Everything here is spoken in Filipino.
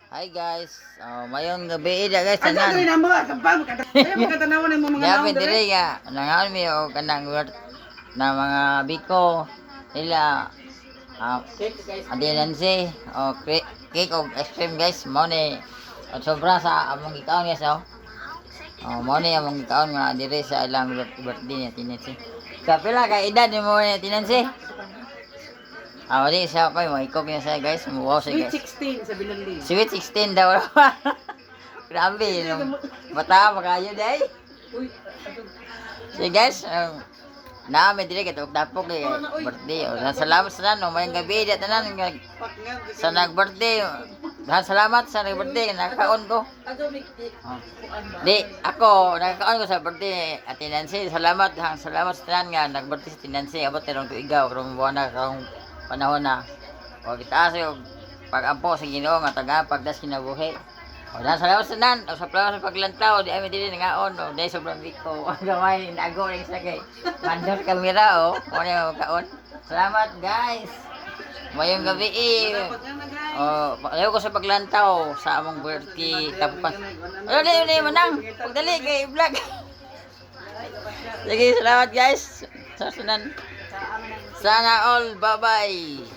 Hi guys, mayong gabi ida guys Asa diri tanan. namo kampang makatanawan ng mga Gabi naong diri diri. nga nangaon mi og kanang na mga biko nila adinansi o cake og ice cream guys mo ni at sobra sa among gikaon guys mo ni among gikaon nga diri sa ilang birthday ni tinansi. Kapila ka edad ni mo ni tinansi? Di siya pa mo ikog niya sa guys, wow sa Sweet guys. 16 sa Binali. Sweet 16 daw. Grabe, no? Bata pa kayo, day. Uy, So guys, namin dili ka tapok kay birthday. Salamat sa no, mayong gabi di tanan sa nag-birthday. Salamat sa nag-birthday, nakaon ko. Di, ako nakaon ko sa birthday at Nancy. Salamat sa tanan nga nag-birthday sa Nancy. Abot tirong tuigaw, karong buwan na karong panahon na. O kita sa pag-ampo sa Ginoo nga taga pagdas kinabuhi. O dan salamat sa nan, o sa plaza sa paglantaw, di ay dili nangaon, o dai sobrang biko. Gamay nago ring sa kay. Mandar kamera o, mo na kaon. Salamat guys. Mayong gabi ayaw ko sa paglantaw sa among birthday tapukan. Ano manang, pagdali kay vlog. Sige, salamat guys. Sa sunan. Sana all, bye-bye.